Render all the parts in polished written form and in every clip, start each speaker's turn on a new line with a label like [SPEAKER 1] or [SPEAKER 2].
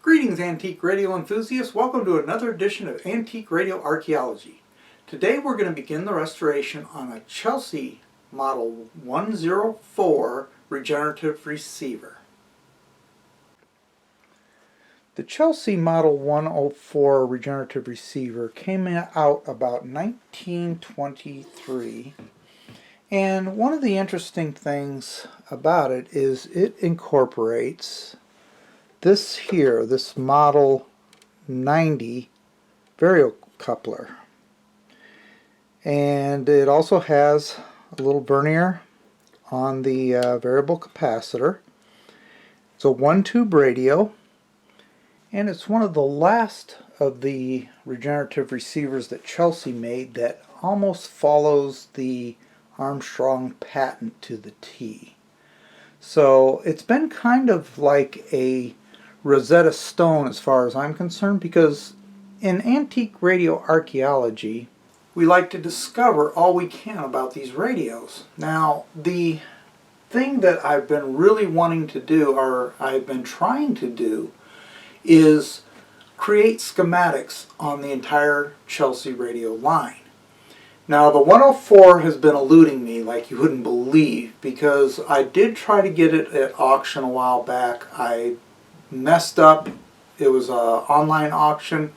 [SPEAKER 1] Greetings, antique radio enthusiasts. Welcome to another edition of Antique Radio Archaeology. Today we're going to begin the restoration on a Chelsea Model 104 Regenerative Receiver. The Chelsea Model 104 Regenerative Receiver came out about 1923, and one of the interesting things about it is it incorporates this here, this Model 90 Variocoupler. And it also has a little vernier on the variable capacitor. It's a one-tube radio, and it's one of the last of the regenerative receivers that Chelsea made that almost follows the Armstrong patent to the T. So it's been kind of like a Rosetta Stone as far as I'm concerned, because in antique radio archaeology we like to discover all we can about these radios. Now, the thing that I've been really wanting to do, or I've been trying to do, is create schematics on the entire Chelsea radio line. Now, the 104 has been eluding me like you wouldn't believe, because I did try to get it at auction a while back. I messed up. It was an online auction,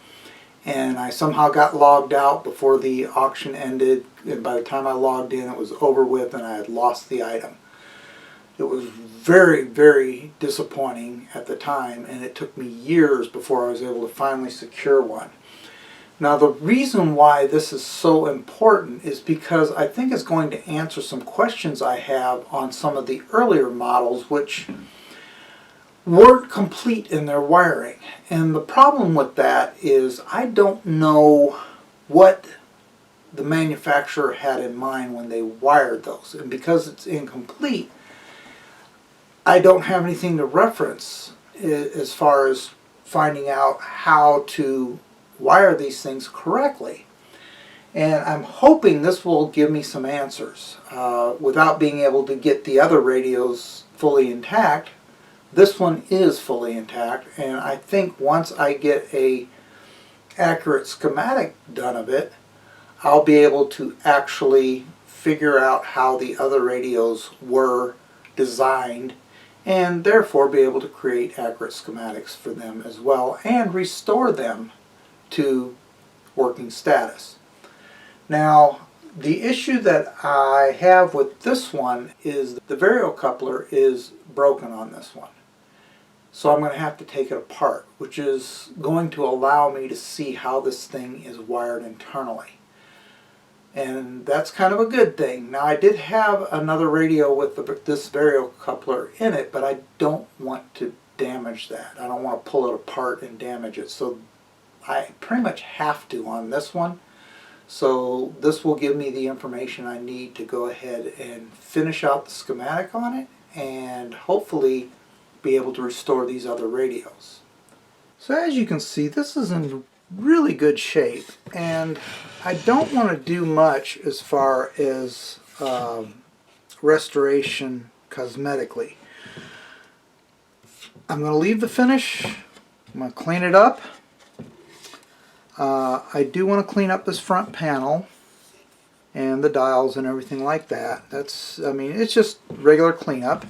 [SPEAKER 1] and I somehow got logged out before the auction ended, and by the time I logged in it was over with and I had lost the item. It was very, very disappointing at the time, and it took me years before I was able to finally secure one. Now, the reason why this is so important is because I think it's going to answer some questions I have on some of the earlier models which weren't complete in their wiring. And the problem with that is I don't know what the manufacturer had in mind when they wired those. And because it's incomplete, I don't have anything to reference as far as finding out how to wire these things correctly. And I'm hoping this will give me some answers. Without being able to get the other radios fully intact, this one is fully intact, and I think once I get a accurate schematic done of it, I'll be able to actually figure out how the other radios were designed, and therefore be able to create accurate schematics for them as well and restore them to working status. Now, the issue that I have with this one is the variocoupler is broken on this one. So I'm going to have to take it apart, which is going to allow me to see how this thing is wired internally. And that's kind of a good thing. Now, I did have another radio with this variocoupler in it, but I don't want to damage that. I don't want to pull it apart and damage it. So I pretty much have to on this one. So this will give me the information I need to go ahead and finish out the schematic on it and hopefully be able to restore these other radios. So as you can see, this is in really good shape, and I don't want to do much as far as restoration cosmetically. I'm going to leave the finish. I'm going to clean it up. I do want to clean up this front panel and the dials and everything like that. I mean, it's just regular cleanup.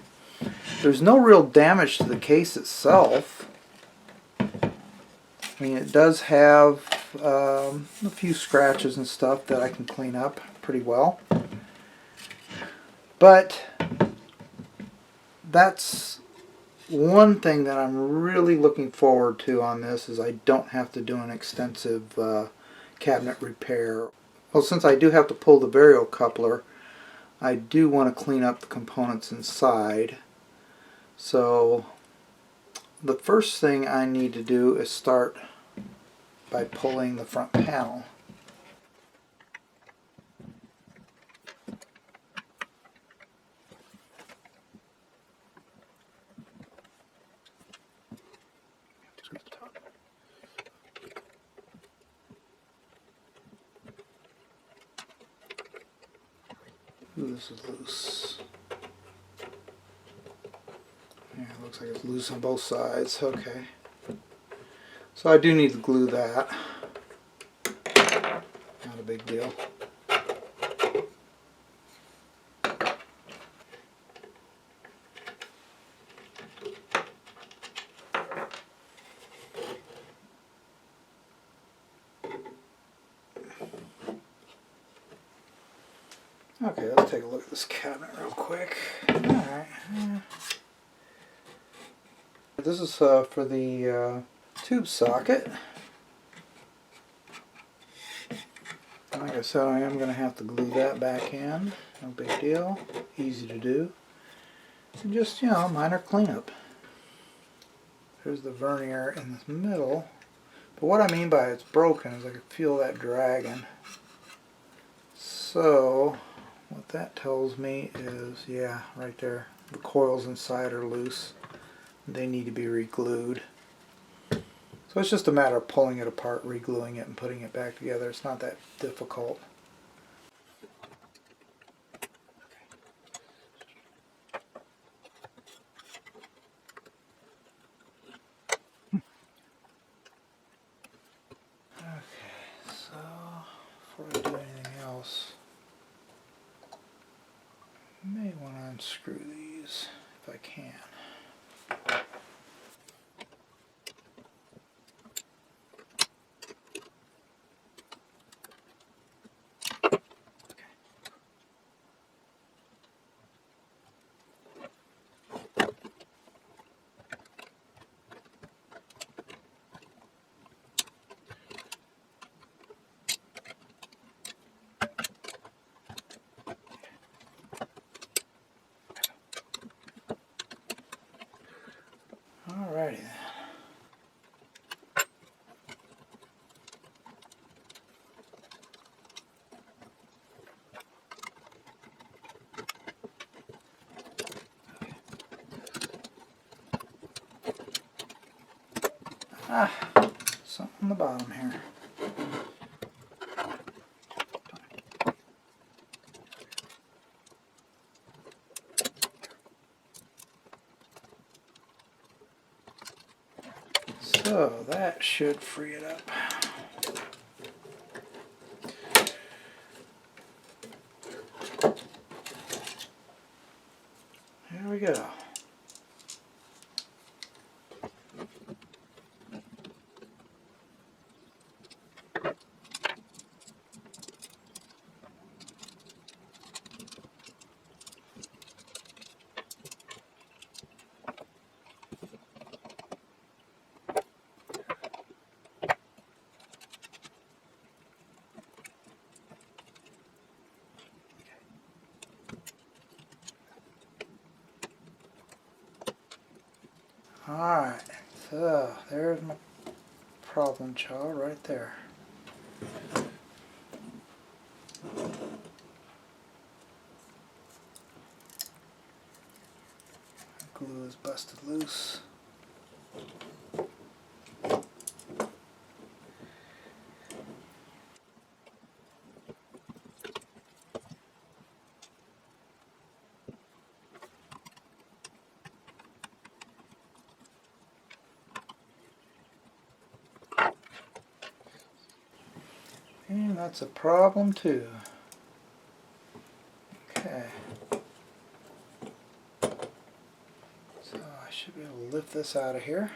[SPEAKER 1] There's no real damage to the case itself. I mean, it does have a few scratches and stuff that I can clean up pretty well. But that's one thing that I'm really looking forward to on this, is I don't have to do an extensive cabinet repair. Well, since I do have to pull the variocoupler, I do want to clean up the components inside. So the first thing I need to do is start by pulling the front panel. Ooh, this is loose. it looks like it's loose on both sides. Okay. So I do need to glue that. Not a big deal. Okay, let's take a look at this cabinet real quick. Alright. This is for the tube socket. Like I said, I am going to have to glue that back in. No big deal. Easy to do. And just, you know, minor cleanup. There's the vernier in the middle. But what I mean by it's broken is I can feel that dragging. So, what that tells me is, yeah, right there, the coils inside are loose. They need to be re-glued. So it's just a matter of pulling it apart, re-gluing it, and putting it back together. It's not that difficult. Okay, so before I do anything else, I may want to unscrew these if I can. Alrighty then. Something on the bottom here. So that should free it up. Here we go. Alright, so there's my problem child right there. Glue is busted loose. And that's a problem too. Okay. So I should be able to lift this out of here.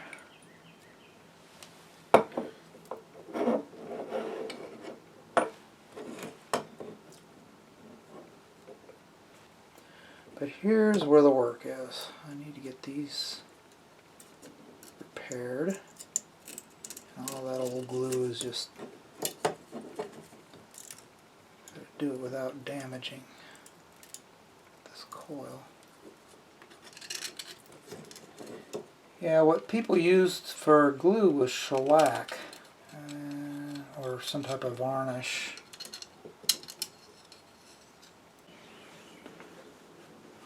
[SPEAKER 1] But here's where the work is. I need to get these repaired. And all that old glue is just do it without damaging this coil. Yeah, what people used for glue was shellac or some type of varnish.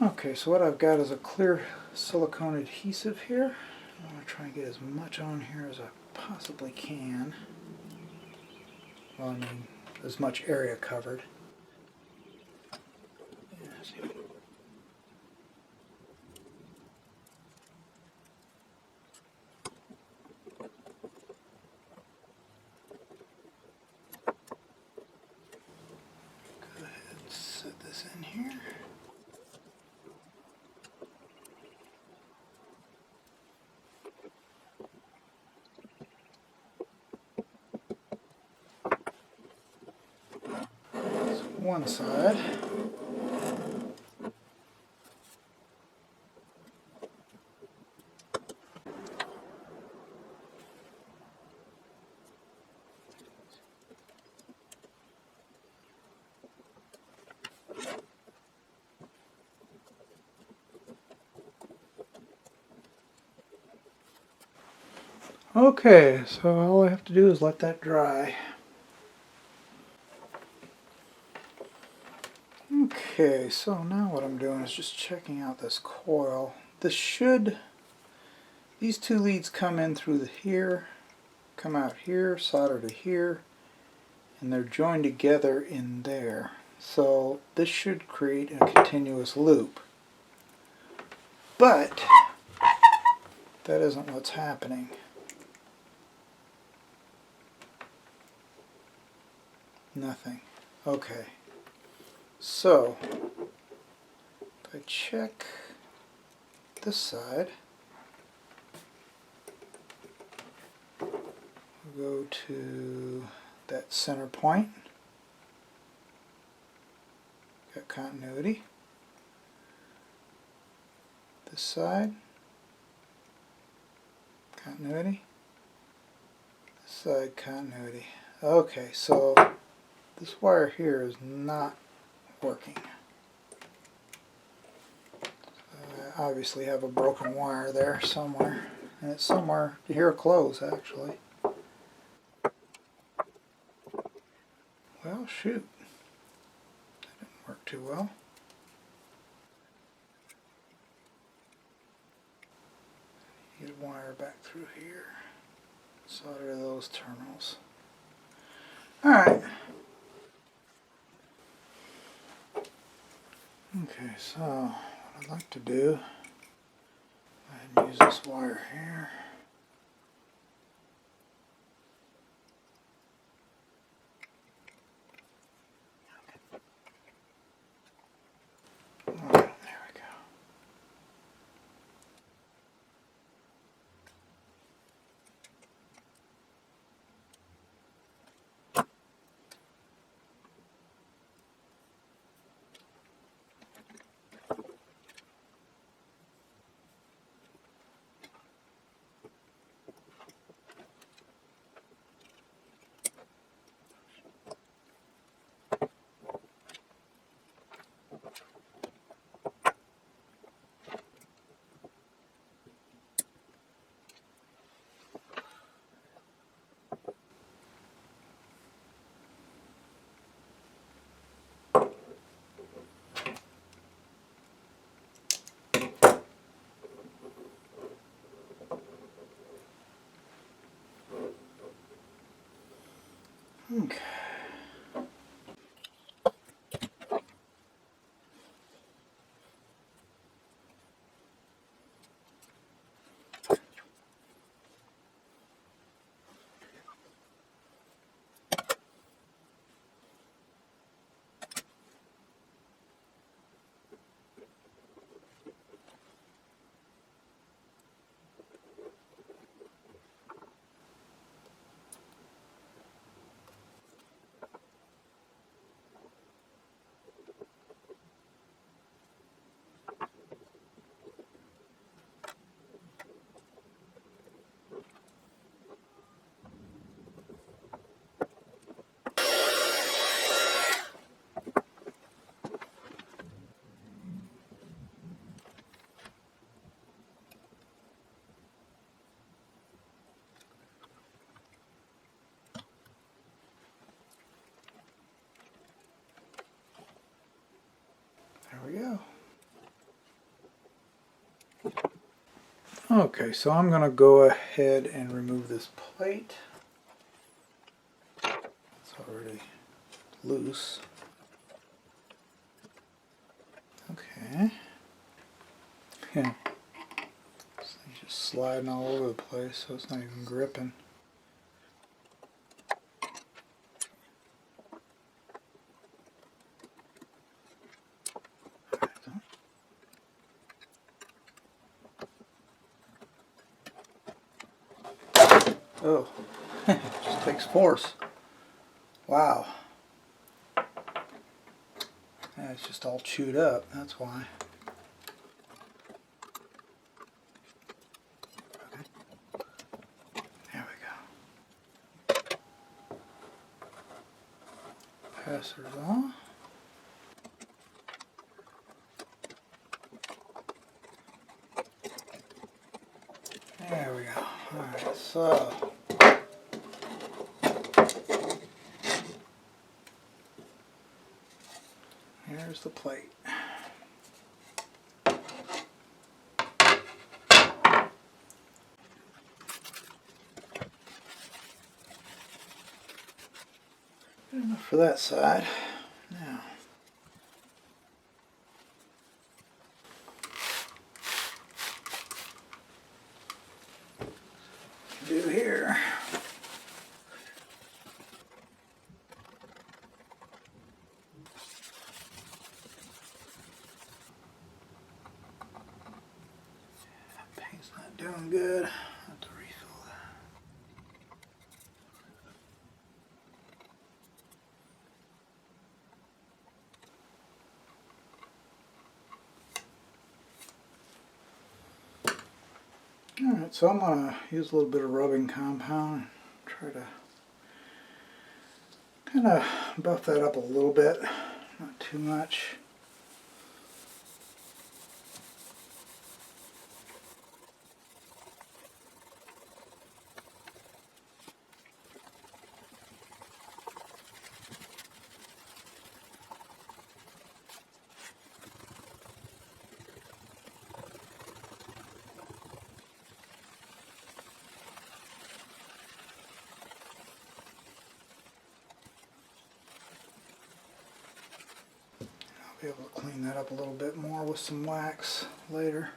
[SPEAKER 1] Okay, so what I've got is a clear silicone adhesive here. I'm going to try and get as much on here as I possibly can. Well, I mean, as much area covered. one side. Okay, so all I have to do is let that dry. Okay, so now what I'm doing is just checking out this coil. These two leads come in through here, come out here, solder to here, and they're joined together in there. So this should create a continuous loop. But that isn't what's happening. Nothing. Okay. So if I check this side, we'll go to that center point. Got continuity. This side, continuity. This side, continuity. Okay, so this wire here is not working. I obviously have a broken wire there somewhere, and it's somewhere here close actually. Well, shoot, that didn't work too well. Get wire back through here, solder those terminals. Alright. Okay, so what I'd like to do, go ahead and use this wire here. Alright, there we go. Okay. There we go. Okay, so I'm going to go ahead and remove this plate. It's already loose. Okay. Yeah. This thing's just sliding all over the place, so it's not even gripping. Oh, it just takes force. Wow. Yeah, it's just all chewed up, that's why. There we go. Capacitors on. There we go. Alright, so here's the plate. Good enough for that side. Now, do here. Paint's not doing good. I have to refill that. Alright, so I'm going to use a little bit of rubbing compound and try to kind of buff that up a little bit, not too much. I'll be able to clean that up a little bit more with some wax later.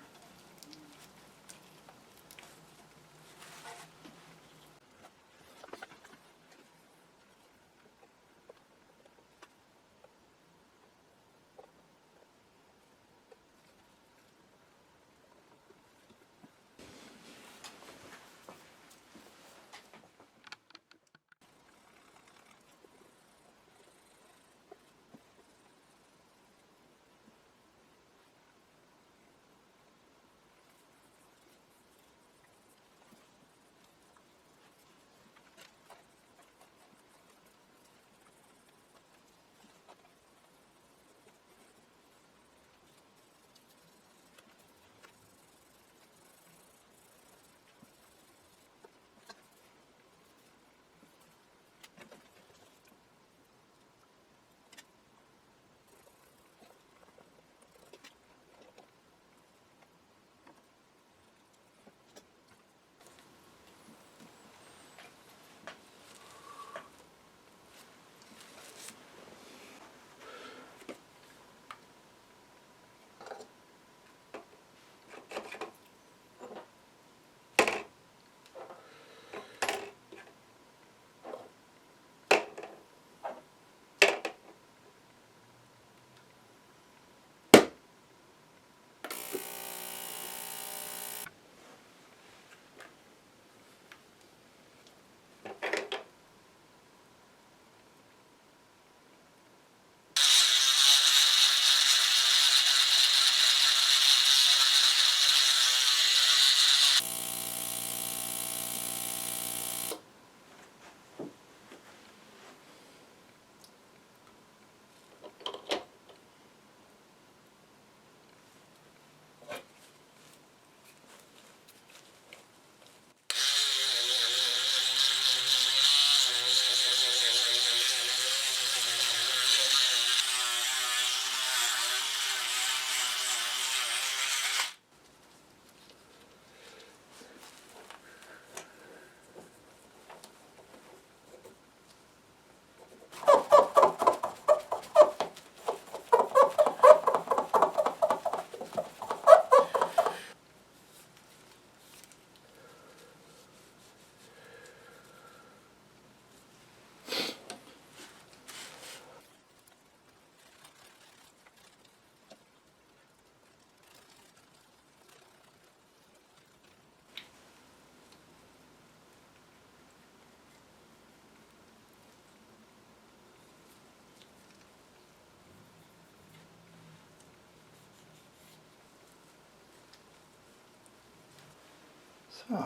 [SPEAKER 1] So,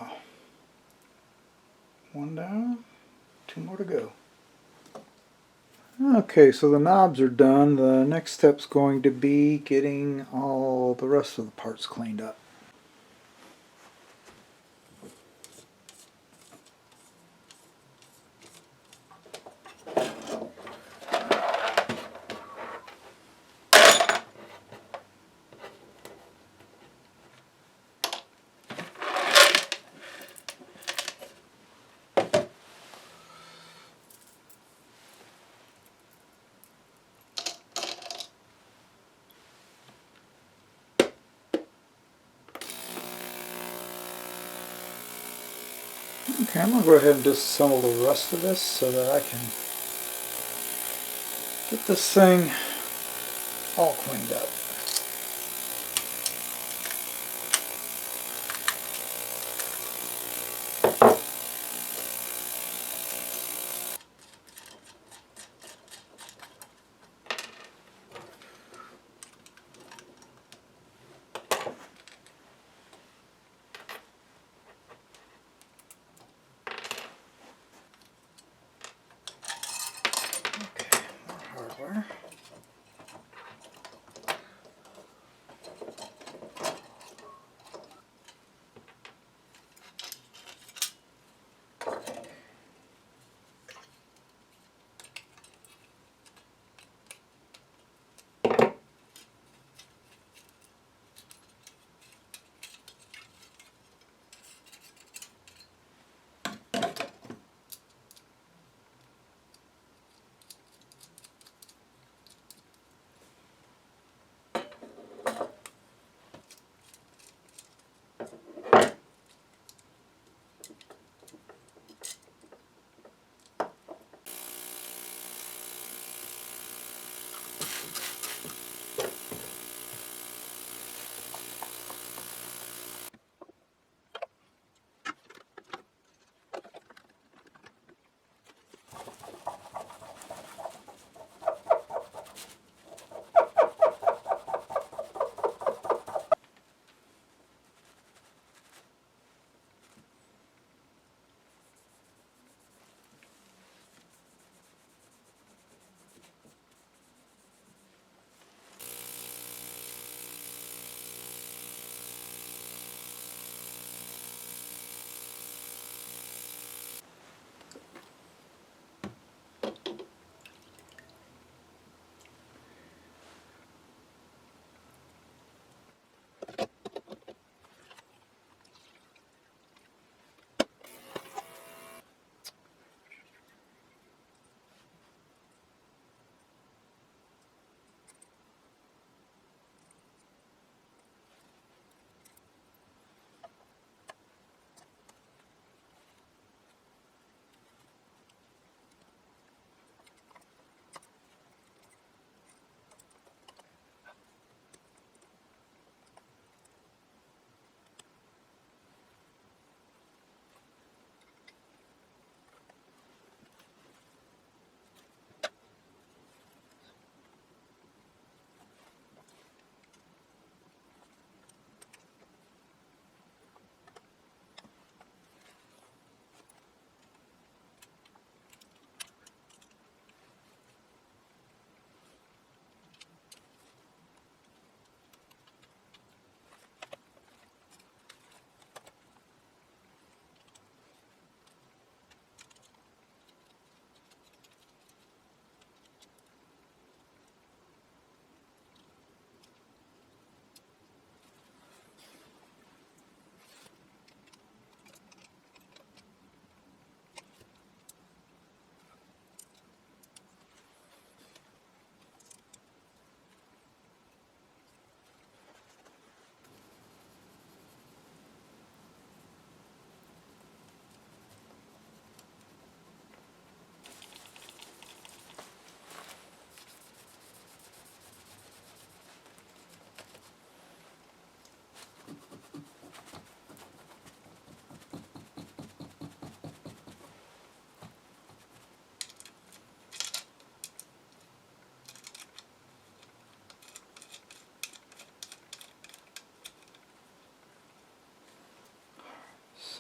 [SPEAKER 1] one down, two more to go. Okay, so the knobs are done. The next step's going to be getting all the rest of the parts cleaned up. Okay, I'm going to go ahead and disassemble the rest of this so that I can get this thing all cleaned up. Okay, more hardware.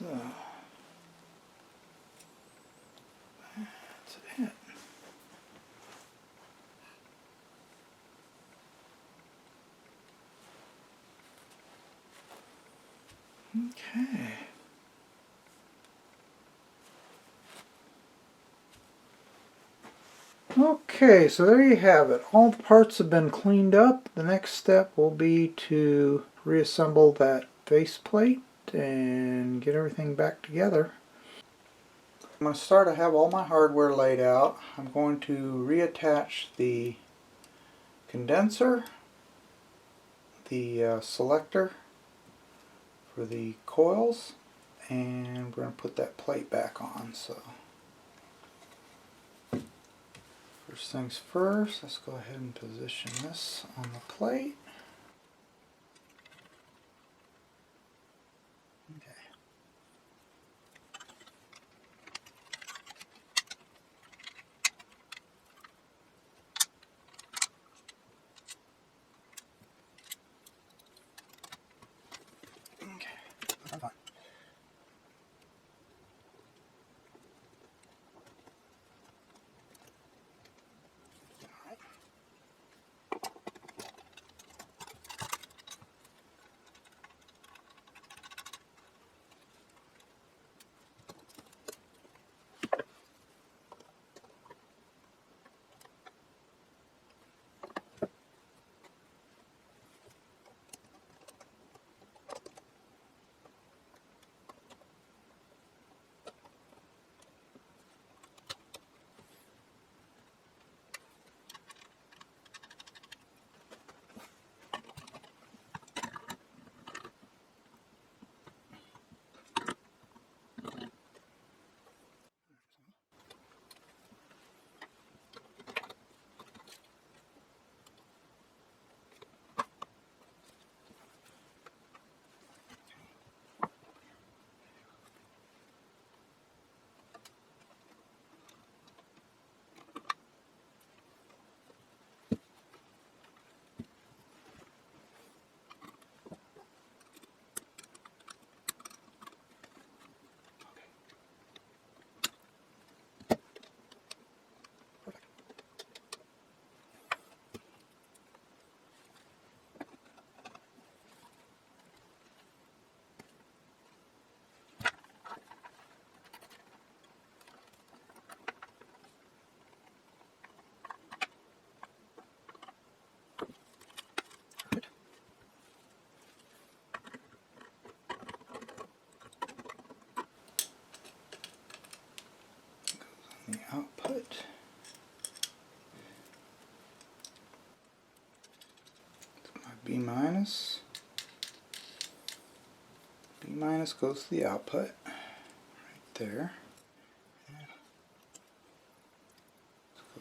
[SPEAKER 1] So that's it. Okay. Okay, so there you have it. All the parts have been cleaned up. The next step will be to reassemble that faceplate and get everything back together. I'm going to start. I have all my hardware laid out. I'm going to reattach the condenser, the selector for the coils, and we're going to put that plate back on. So first things first, let's go ahead and position this on the plate. Okay. Okay. Fine. The output. My B minus. B minus goes to the output. Right there.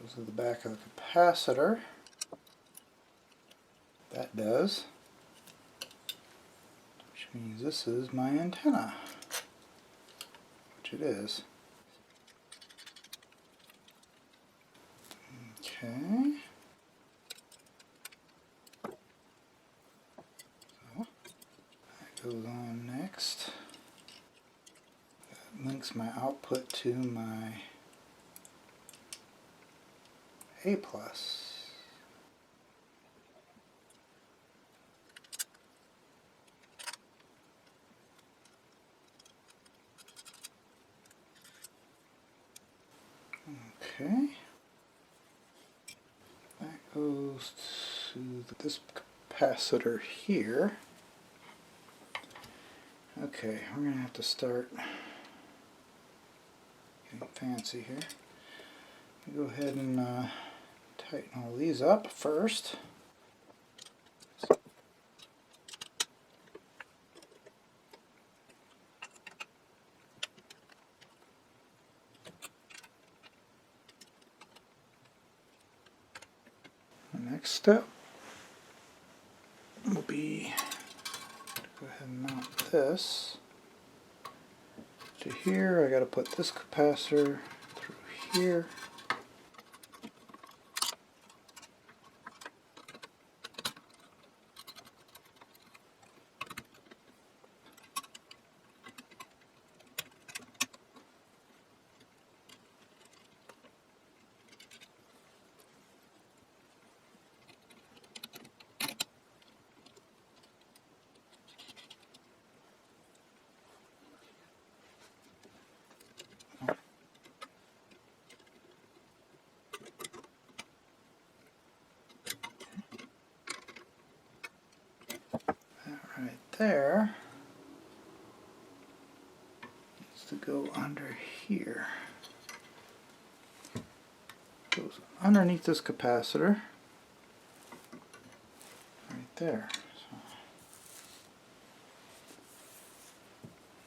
[SPEAKER 1] Goes to the back of the capacitor. That does. Which means this is my antenna. Which it is. Okay. So that goes on next. That links my output to my A plus. Okay. That goes to this capacitor here. Okay, we're going to have to start getting fancy here. Go ahead and tighten all these up first. The next step will be to go ahead and mount this to here. I got to put this capacitor through here. there needs to go under here. Goes underneath this capacitor, right there. So,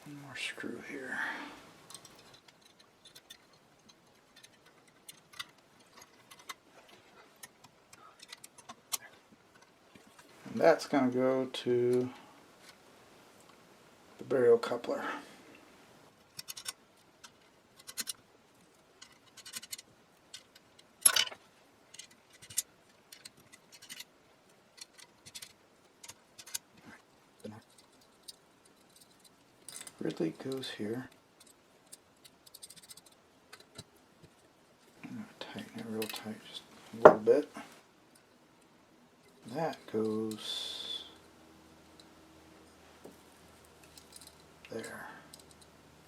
[SPEAKER 1] one more screw here. And that's going to go to the Variocoupler. Ridley goes here. I'm going to tighten it real tight, just a little bit. That goes there.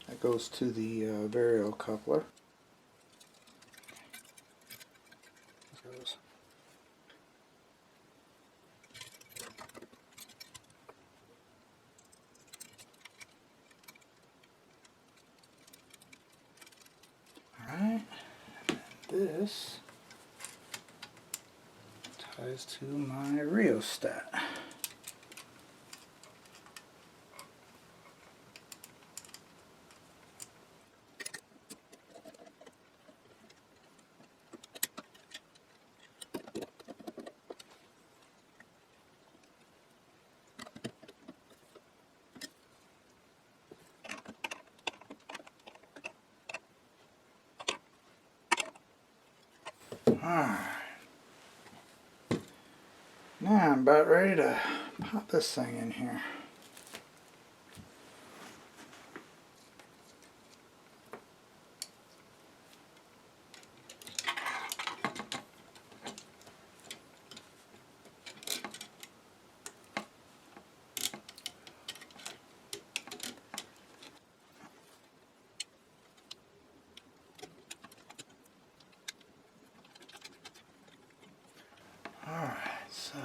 [SPEAKER 1] That goes to the Variocoupler. Alright, this ties to my rheostat. Alright, now I'm about ready to pop this thing in here. Alright, so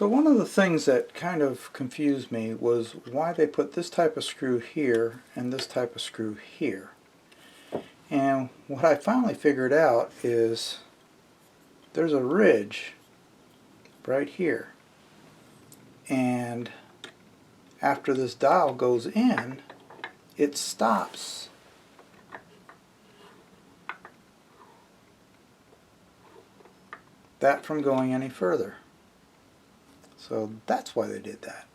[SPEAKER 1] one of the things that kind of confused me was why they put this type of screw here and this type of screw here. And what I finally figured out is there's a ridge right here, and after this dial goes in, it stops. That from going any further. So that's why they did that.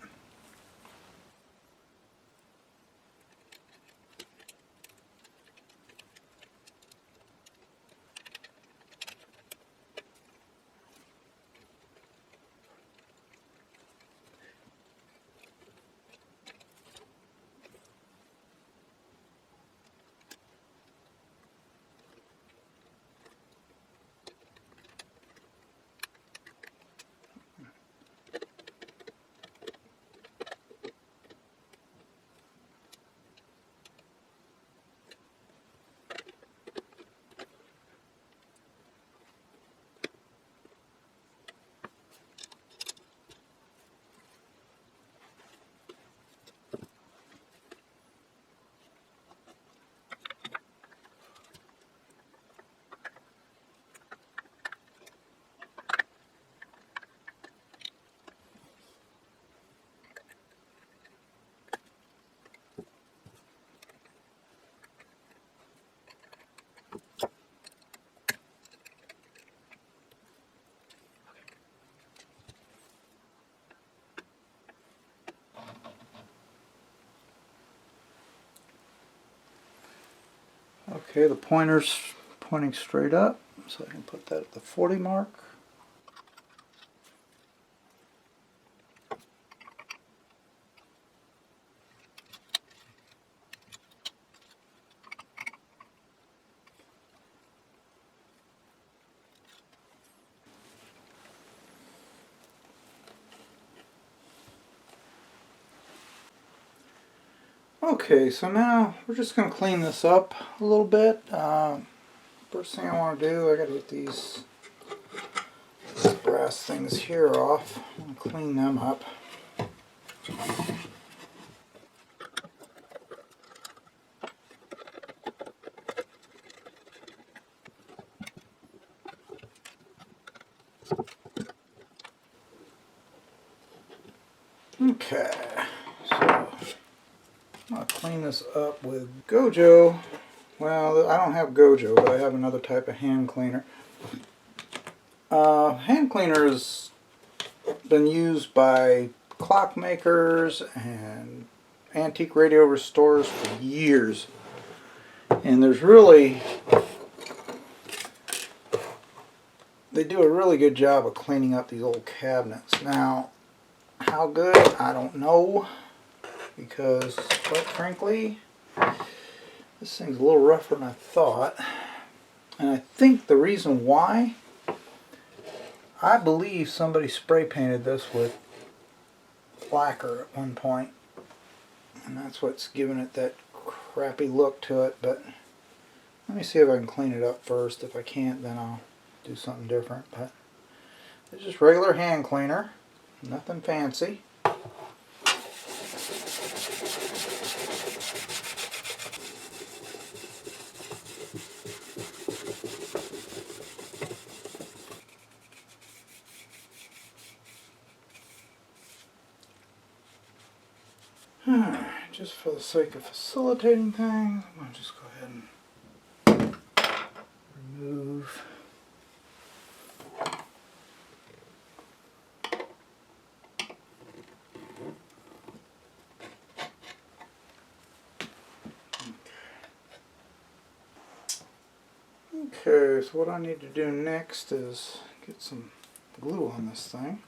[SPEAKER 1] Okay, the pointer's pointing straight up, so I can put that at the 40 mark. Okay, so now we're just going to clean this up a little bit. First thing I want to do, I got to get these brass things here off and clean them up. Okay, so I'm going to clean this up with Gojo. Well, I don't have Gojo, but I have another type of hand cleaner. Hand cleaner has been used by clockmakers and antique radio restorers for years. And there's really, they do a really good job of cleaning up these old cabinets. Now, how good? I don't know, because quite frankly, this thing's a little rougher than I thought. And I think the reason why, I believe somebody spray painted this with lacquer at one point, and that's what's giving it that crappy look to it. But let me see if I can clean it up first. If I can't, then I'll do something different. But it's just regular hand cleaner, nothing fancy. Just for the sake of facilitating things, I'm going to just go ahead and remove. Okay, so what I need to do next is get some glue on this thing.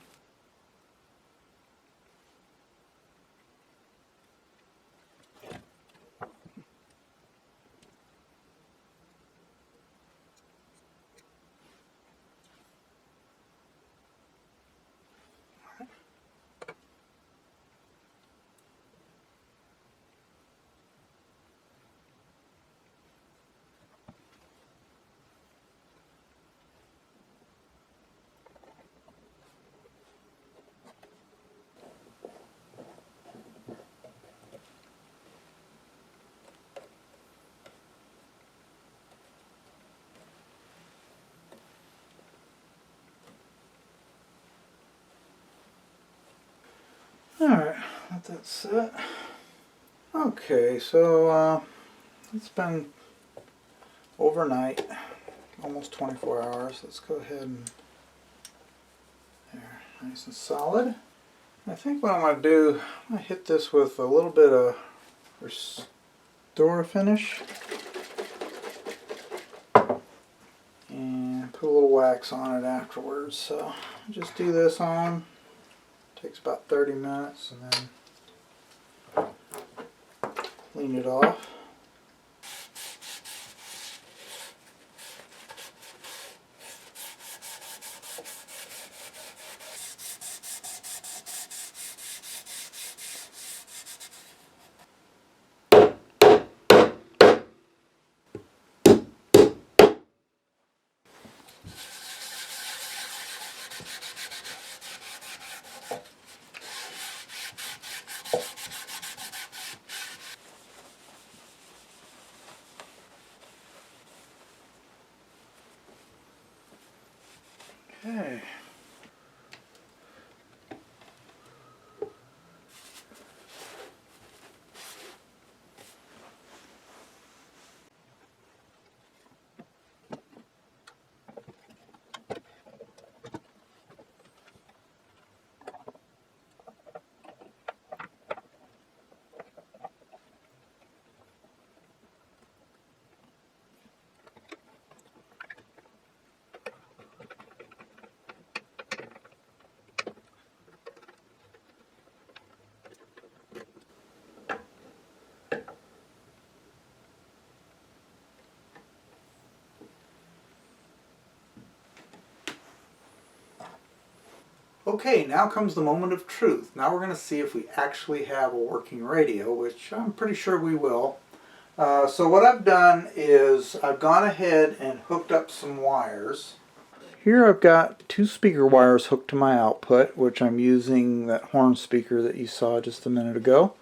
[SPEAKER 1] Alright, let that sit. Okay, so it's been overnight, almost 24 hours. Let's go ahead and, there, nice and solid. I think what I'm going to do, I'm going to hit this with a little bit of Restore Finish and put a little wax on it afterwards. So just do this on. Takes about 30 minutes, and then clean it off. Okay, now comes the moment of truth. Now we're going to see if we actually have a working radio, which I'm pretty sure we will. So what I've done is I've gone ahead and hooked up some wires. Here I've got two speaker wires hooked to my output, which I'm using that horn speaker that you saw just a minute ago.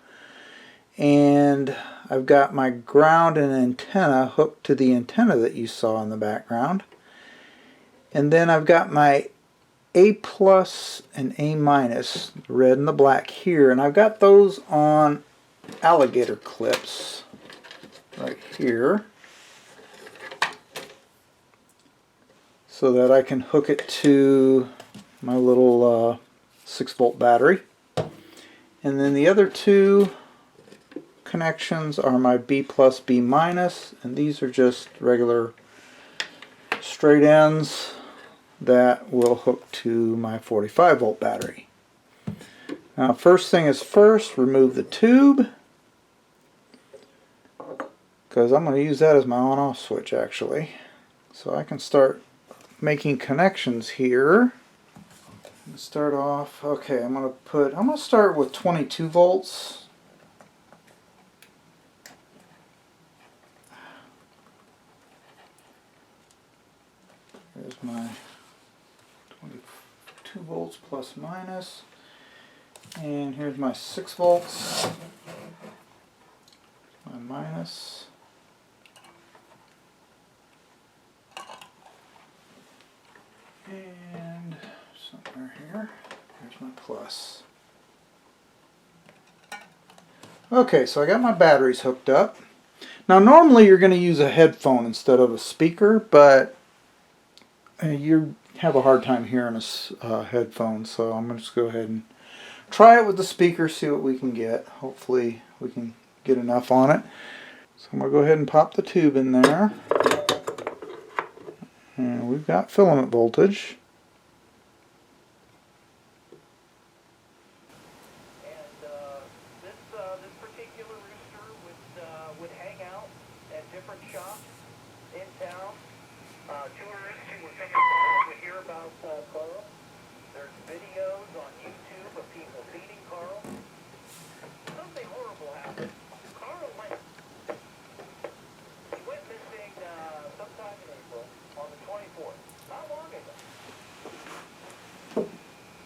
[SPEAKER 1] And I've got my ground and antenna hooked to the antenna that you saw in the background. And then I've got my A plus and A minus, the red and the black here, and I've got those on alligator clips right here so that I can hook it to my little 6-volt battery. And then the other two connections are my B plus, B minus, and these are just regular straight ends that will hook to my 45-volt battery. Now, first thing is first, remove the tube, because I'm going to use that as my on-off switch actually. So I can start making connections here. Start off, okay, I'm going to start with 22 volts. There's my 22 volts plus minus, and here's my 6 volts, my minus, and somewhere here, here's my plus. Okay, so I got my batteries hooked up. Now normally you're going to use a headphone instead of a speaker, but you have a hard time hearing a headphone, so I'm going to just go ahead and try it with the speaker, see what we can get. Hopefully we can get enough on it. So I'm going to go ahead and pop the tube in there. And we've got filament voltage.
[SPEAKER 2] This particular rooster would hang out at different shops in town. Tourists who were coming would hear about Coil. There's videos on YouTube of people feeding Carl. Something horrible happened. Carl went missing sometime in April on the 24th. Not long ago.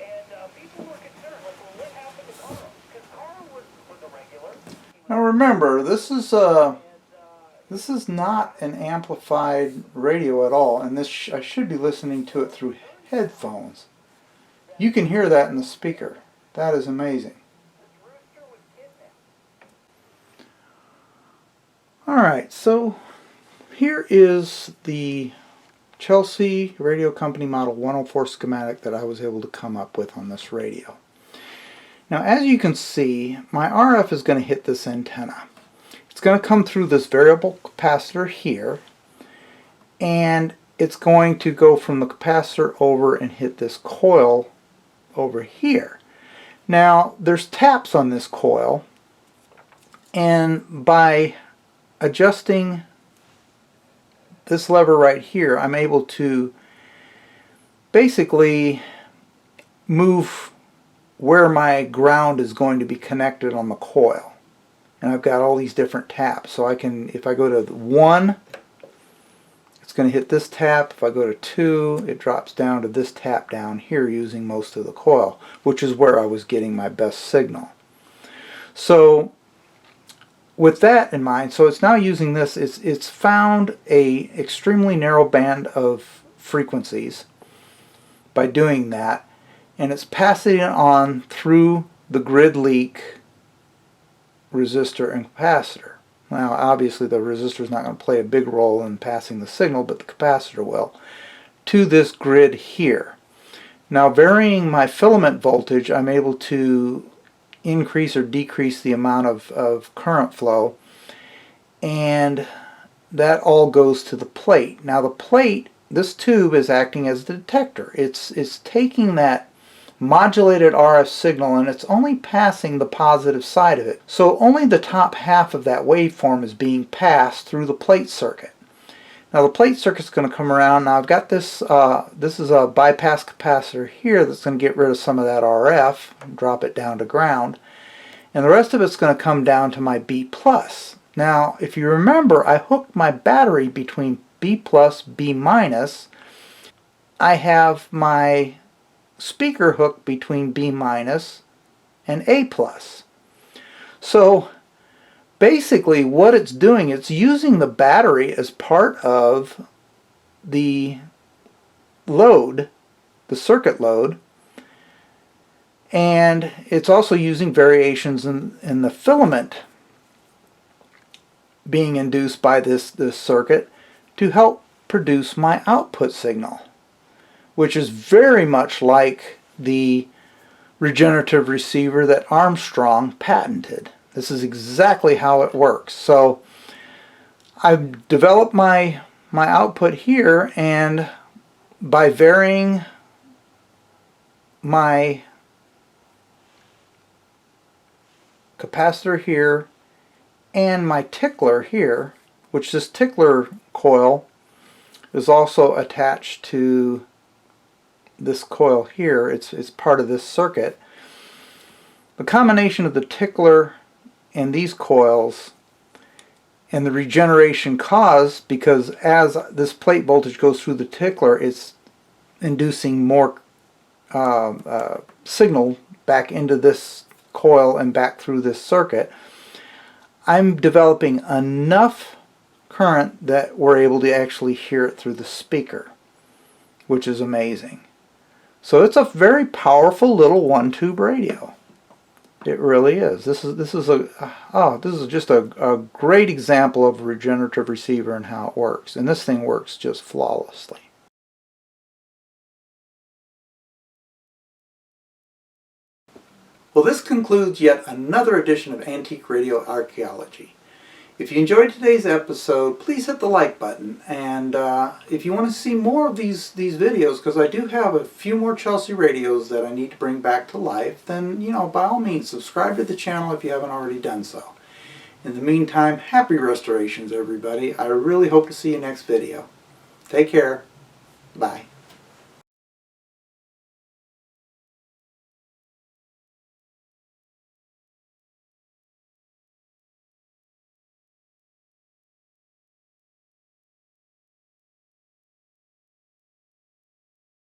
[SPEAKER 2] And people were concerned, like, well, what happened to Carl? Because Carl was a regular.
[SPEAKER 1] Now remember, this is not an amplified radio at all, and this I should be listening to it through headphones. You can hear that in the speaker. That is amazing. Alright, so here is the Chelsea Radio Company Model 104 schematic that I was able to come up with on this radio. Now as you can see, my RF is going to hit this antenna. It's going to come through this variable capacitor here, and it's going to go from the capacitor over and hit this coil over here. Now there's taps on this coil, and by adjusting this lever right here, I'm able to basically move where my ground is going to be connected on the coil. And I've got all these different taps, so I can, if I go to 1, it's going to hit this tap. If I go to 2, it drops down to this tap down here using most of the coil, which is where I was getting my best signal. So with that in mind, so it's now using this, it's found a extremely narrow band of frequencies by doing that, and it's passing it on through the grid leak resistor and capacitor. Now obviously the resistor is not going to play a big role in passing the signal, but the capacitor will, to this grid here. Now varying my filament voltage, I'm able to increase or decrease the amount of current flow, and that all goes to the plate. Now the plate, this tube is acting as the detector. It's taking that modulated RF signal and it's only passing the positive side of it. So only the top half of that waveform is being passed through the plate circuit. Now the plate circuit's going to come around. Now I've got this, this is a bypass capacitor here that's going to get rid of some of that RF, and drop it down to ground. And the rest of it's going to come down to my B+. Now if you remember, I hooked my battery between B+, B-. I have my speaker hooked between B- and A+. So basically what it's doing, it's using the battery as part of the load, the circuit load, and it's also using variations in the filament being induced by this circuit to help produce my output signal, which is very much like the regenerative receiver that Armstrong patented. This is exactly how it works. So I've developed my output here, and by varying my capacitor here and my tickler here, which this tickler coil is also attached to this coil here. It's part of this circuit. The combination of the tickler and these coils and the regeneration caused, because as this plate voltage goes through the tickler, it's inducing more signal back into this coil and back through this circuit. I'm developing enough current that we're able to actually hear it through the speaker, which is amazing. So it's a very powerful little one-tube radio. It really is. This is just a great example of a regenerative receiver and how it works. And this thing works just flawlessly. Well, this concludes yet another edition of Antique Radio Archaeology. If you enjoyed today's episode, please hit the like button. And if you want to see more of these videos, because I do have a few more Chelsea radios that I need to bring back to life, then, you know, by all means, subscribe to the channel if you haven't already done so. In the meantime, happy restorations, everybody. I really hope to see you next video. Take care. Bye.